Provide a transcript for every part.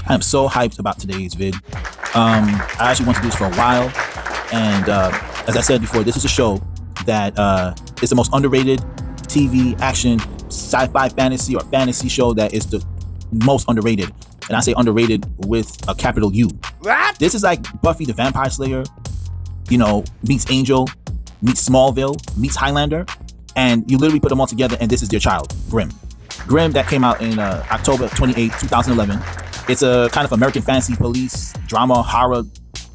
I am so hyped about today's vid. I actually want to do this for a while, and as I said before, this is a show that is the most underrated TV action sci-fi fantasy or fantasy show that is the most underrated, and I say underrated with a capital U. What? This is like Buffy the Vampire Slayer, meets Angel, meets Smallville, meets Highlander, and you literally put them all together, and this is their child, Grimm. Grimm, that came out in October 28, 2011. It's a kind of American fantasy police drama horror,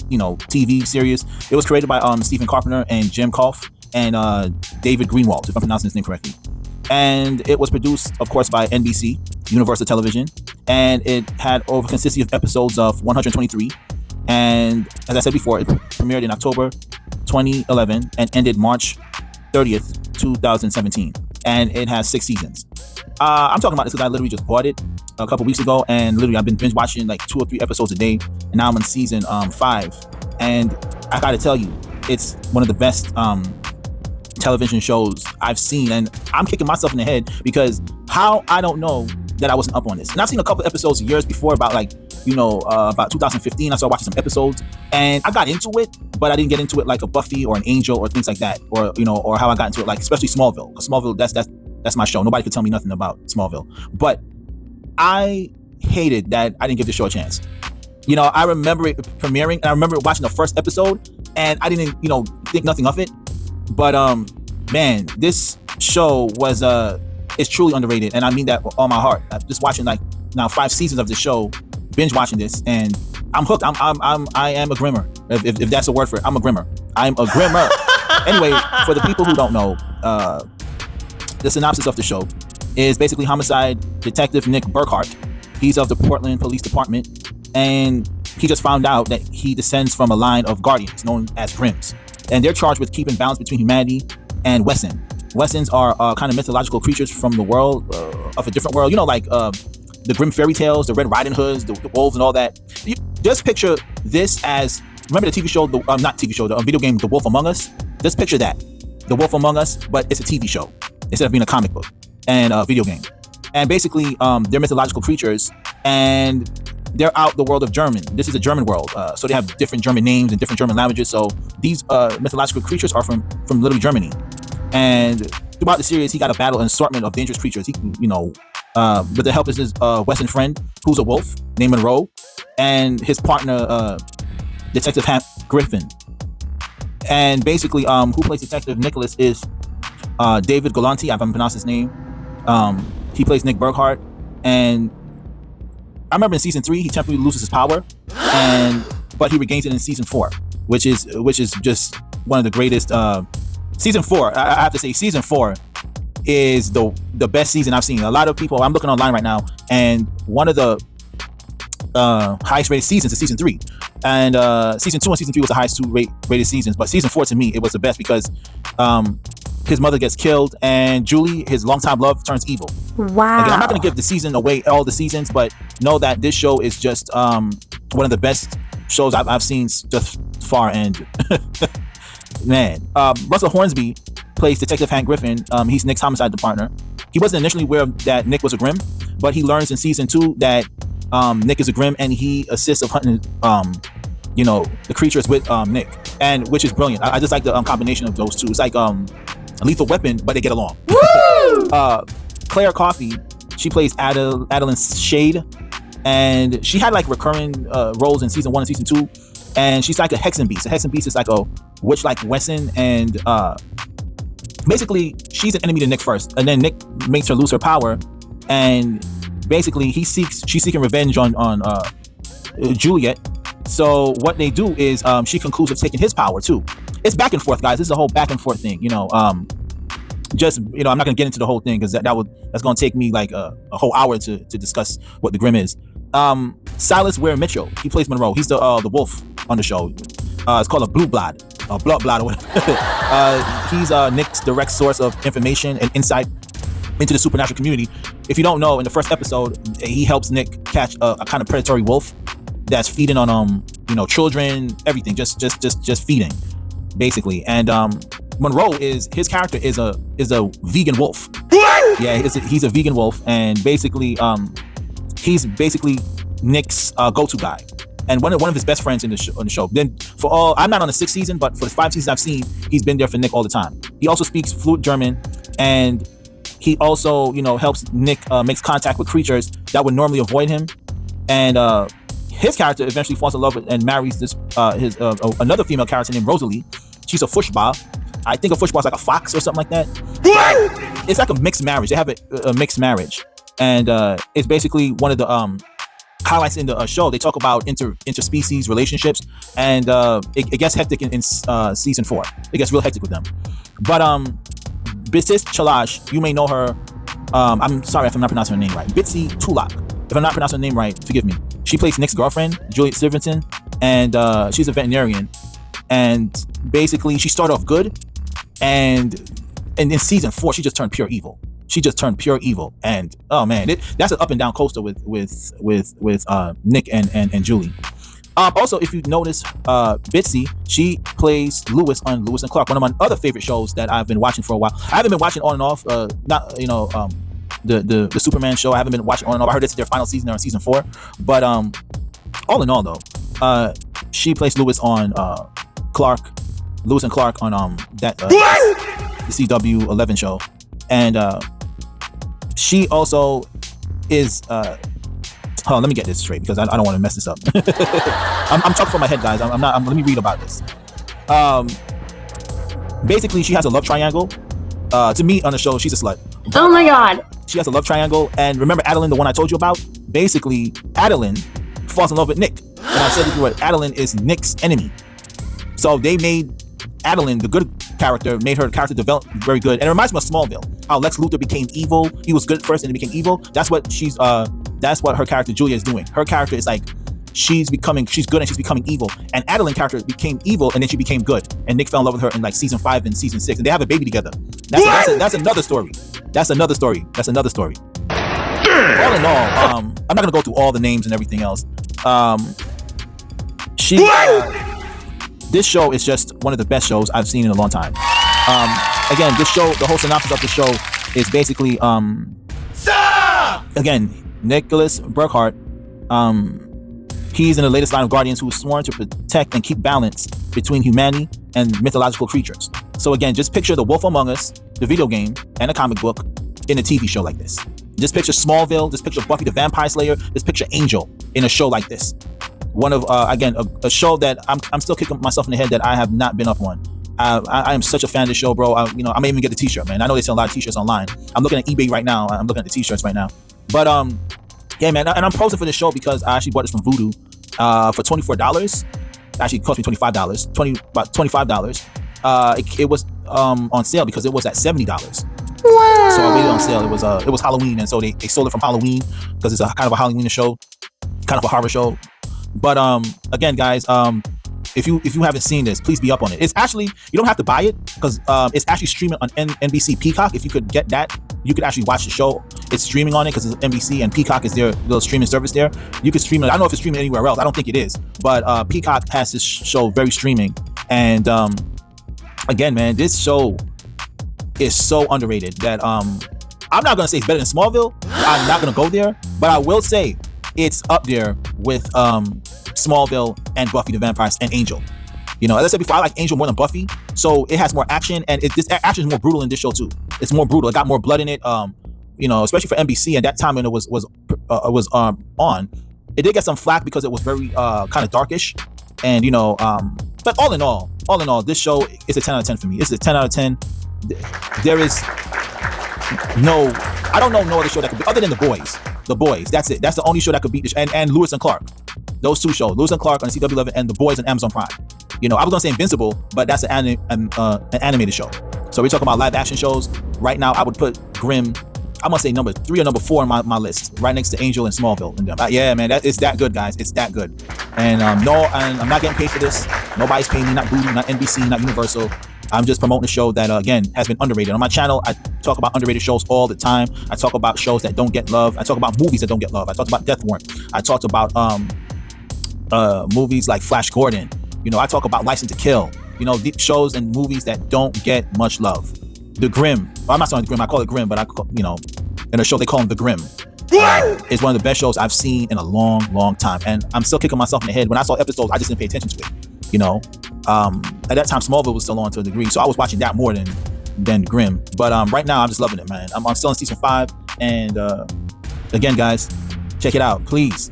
TV series. It was created by Stephen Carpenter and Jim Kolf and David Greenwald, if I'm pronouncing his name correctly. And it was produced, of course, by NBC, Universal Television, and it had over consistency of episodes of 123. And as I said before, it premiered in October 2011 and ended March 30th, 2017. And it has 6 seasons. I'm talking about this because I literally just bought it a couple weeks ago, and literally I've been binge watching like 2 or 3 episodes a day, and now I'm on season 5. And I gotta tell you, it's one of the best television shows I've seen, and I'm kicking myself in the head because how I don't know that I wasn't up on this. And I've seen a couple episodes years before about about 2015. I started watching some episodes and I got into it, but I didn't get into it like a Buffy or an Angel or things like that, or or how I got into it, like especially Smallville. Because Smallville, that's my show. Nobody could tell me nothing about Smallville. But I hated that I didn't give the show a chance. I remember it premiering, and I remember watching the first episode, and I didn't, think nothing of it. But man, this show was is truly underrated, and I mean that with all my heart. I'm just watching like now 5 seasons of the show, binge watching this, and I'm hooked. I am a grimmer. If that's a word for it, I'm a grimmer. I'm a grimmer. Anyway, for the people who don't know, the synopsis of the show is basically homicide detective Nick Burkhart. He's of the Portland Police Department, and he just found out that he descends from a line of guardians known as Grimms, and they're charged with keeping balance between humanity and Wesson. Wessons are kind of mythological creatures from the world, of a different world, like the Grimm fairy tales, the Red Riding Hoods, the wolves and all that. You just picture this as, remember the TV show, not TV show, the video game, The Wolf Among Us? Just picture that, The Wolf Among Us, but it's a TV show instead of being a comic book and a video game. And basically, they're mythological creatures, and they're out the world of German. This is a German world, so they have different German names and different German languages. So these mythological creatures are from literally Germany. And throughout the series, he got to battle an assortment of dangerous creatures. He, with the help of his Western friend, who's a wolf named Monroe, and his partner, Detective Hank Griffin. And basically, who plays Detective Nicholas is David Galanti. I haven't pronounced his name. He plays Nick Burkhart, and I remember in season 3 he temporarily loses his power, but he regains it in season 4, which is just one of the greatest. Season 4, I have to say, season 4 is the best season I've seen. A lot of people, I'm looking online right now, and one of the highest rated seasons is season 3, and season 2 and season 3 was the highest 2 rated seasons, but season 4 to me it was the best because his mother gets killed, and Julie, his longtime love, turns evil. Wow. Again, I'm not going to give the season away, all the seasons, but know that this show is just one of the best shows I've seen thus far. And man, Russell Hornsby plays Detective Hank Griffin. He's Nick's homicide partner. He wasn't initially aware that Nick was a Grimm, but he learns in season 2 that Nick is a Grimm, and he assists of hunting the creatures with Nick, and which is brilliant. I just like the combination of those two. It's like a Lethal Weapon, but they get along. Woo! Claire Coffey, she plays Adeline Shade, and she had like recurring roles in season 1 and season 2, and she's like a Hexen Beast. A Hexen Beast is like a witch like Wesson, and basically she's an enemy to Nick first, and then Nick makes her lose her power, and basically she's seeking revenge on Juliet. So what they do is she concludes with taking his power too. It's back and forth, guys. This is a whole back and forth thing. I'm not gonna get into the whole thing because that's gonna take me like a whole hour to discuss what the Grimm is. Silas Ware Mitchell, he plays Monroe. He's the wolf on the show. It's called a blue blood or whatever. He's Nick's direct source of information and insight into the supernatural community. If you don't know, in the first episode, he helps Nick catch a kind of predatory wolf that's feeding on children, everything, just feeding, basically. And Monroe his character is a vegan wolf. What? Yeah, he's a vegan wolf, and basically he's basically Nick's go-to guy, and one of his best friends in the show. Then I'm not on the 6th season, but for the 5 seasons I've seen, he's been there for Nick all the time. He also speaks fluent German, and he also, helps Nick makes contact with creatures that would normally avoid him, and his character eventually falls in love with and marries this another female character named Rosalie. She's a Fushba. I think a Fushba is like a fox or something like that. It's like a mixed marriage. They have a mixed marriage, and it's basically one of the highlights in the show. They talk about interspecies relationships, and it gets hectic in season 4. It gets real hectic with them. But Bitsis Chalash, you may know her. I'm sorry if I'm not pronouncing her name right. Bitsy Tulak. If I'm not pronouncing her name right, forgive me. She plays Nick's girlfriend, Juliet Stevenson, and she's a veterinarian. And basically, she started off good, and in season 4, she just turned pure evil. And oh man, that's an up and down coaster with Nick and Julie. Also, if you notice, Bitsy, she plays Lewis on Lewis and Clark, one of my other favorite shows that I've been watching for a while. I haven't been watching on and off. The Superman show. I haven't been watching on and off. I heard it's their final season. They're on season 4. But all in all, though, she plays Lewis on Lewis and Clark on the CW 11 show, and she also is. Let me get this straight because I don't want to mess this up. I'm talking from my head, guys. I'm not. Let me read about this. Basically, she has a love triangle. To me, on the show, she's a slut. Oh my god. She has a love triangle, and remember Adeline, the one I told you about? Basically, Adeline falls in love with Nick, and I said before, Adeline is Nick's enemy. So they made Adeline, the good character, made her character develop very good, and it reminds me of Smallville. How Lex Luthor became evil. He was good at first, and he became evil. That's what her character Julia is doing. Her character is like she's good and she's becoming evil. And Adeline character became evil and then she became good. And Nick fell in love with her in like season 5 and season 6, and they have a baby together. That's another story. That's another story. All in all, I'm not gonna go through all the names and everything else. This show is just one of the best shows I've seen in a long time. Again, this show, the whole synopsis of the show is basically, again, Nicholas Burkhart, he's in the latest line of Guardians who is sworn to protect and keep balance between humanity and mythological creatures. So again, just picture The Wolf Among Us, the video game, and a comic book in a TV show like this. Just picture Smallville, just picture Buffy the Vampire Slayer, just picture Angel in a show like this. One of, again, a show that I'm still kicking myself in the head that I have not been up on. I am such a fan of the show, bro. I may even get the t-shirt, man. I know they sell a lot of t-shirts online. I'm looking at eBay right now. I'm looking at the t-shirts right now. But yeah, man, and I'm posting for this show because I actually bought this from Vudu for $24. Actually, it cost me $25. About $25. It was on sale because it was at $70. Wow. So I waited on sale. It was Halloween, and so they sold it from Halloween because it's a kind of a Halloween show, kind of a horror show. But again, guys, if you haven't seen this, please be up on it. It's actually, you don't have to buy it because it's actually streaming on NBC Peacock. If you could get that, you could actually watch the show. It's streaming on it because it's NBC and Peacock is their little streaming service there. You can stream it. I don't know if it's streaming anywhere else. I don't think it is, but Peacock has this show very streaming. And again, man, this show is so underrated that I'm not gonna say it's better than Smallville. I'm not gonna go there, but I will say it's up there with Smallville and Buffy the Vampire and Angel. As I said before, I like Angel more than Buffy, so it has more action, and this action is more brutal in this show too. It's more brutal. It got more blood in it. Especially for NBC at that time when it was on. It did get some flack because it was very kind of darkish, and but all in all, this show is a 10 out of 10 for me. It's a 10 out of 10. There is I don't know no other show that could be other than The Boys. The Boys, that's it. That's the only show that could beat this, and Lewis and Clark. Those two shows, Lewis and Clark on CW 11 and The Boys on Amazon Prime. I was gonna say Invincible, but that's an animated show. So we're talking about live action shows. Right now, I would put Grimm, I'm gonna say number 3 or number 4 on my list, right next to Angel and Smallville. And yeah, man, it's that good, guys. It's that good. And I'm not getting paid for this. Nobody's paying me, not Vudu, not NBC, not Universal. I'm just promoting a show that, again, has been underrated. On my channel, I talk about underrated shows all the time. I talk about shows that don't get love. I talk about movies that don't get love. I talked about Death Warrant. I talked about movies like Flash Gordon. I talk about License to Kill. Deep shows and movies that don't get much love. The Grimm. Well, I'm not saying the Grimm. I call it Grimm, but in a show they call him the Grimm. It's one of the best shows I've seen in a long time, and I'm still kicking myself in the head. When I saw episodes, I just didn't pay attention to it. You know, at that time Smallville was still on to a degree, so I was watching that more than Grimm. But right now I'm just loving it, man. I'm still in season 5, and again, guys, check it out. Please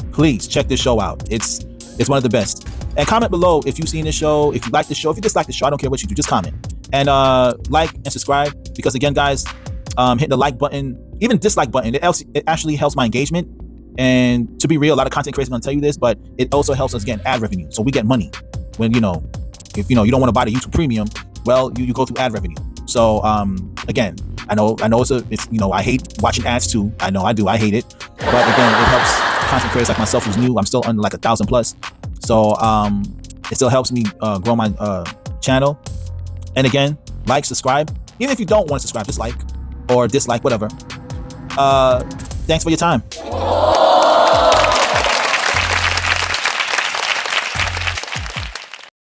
check this show out. It's one of the best. And comment below if you've seen this show, if you like the show, if you dislike the show. I don't care what you do, just comment. And like and subscribe, because again, guys, hitting the like button, even dislike button, it actually helps my engagement. And to be real, a lot of content creators are going to tell you this, but it also helps us get ad revenue. So we get money when, if you don't want to buy the YouTube premium, well, you go through ad revenue. So again, I know it's I hate watching ads too. I know I do. I hate it. But again, it helps content creators like myself who's new. I'm still under like 1,000 plus. So it still helps me grow my channel. And again, like, subscribe. Even if you don't want to subscribe, just like or dislike, whatever. Thanks for your time.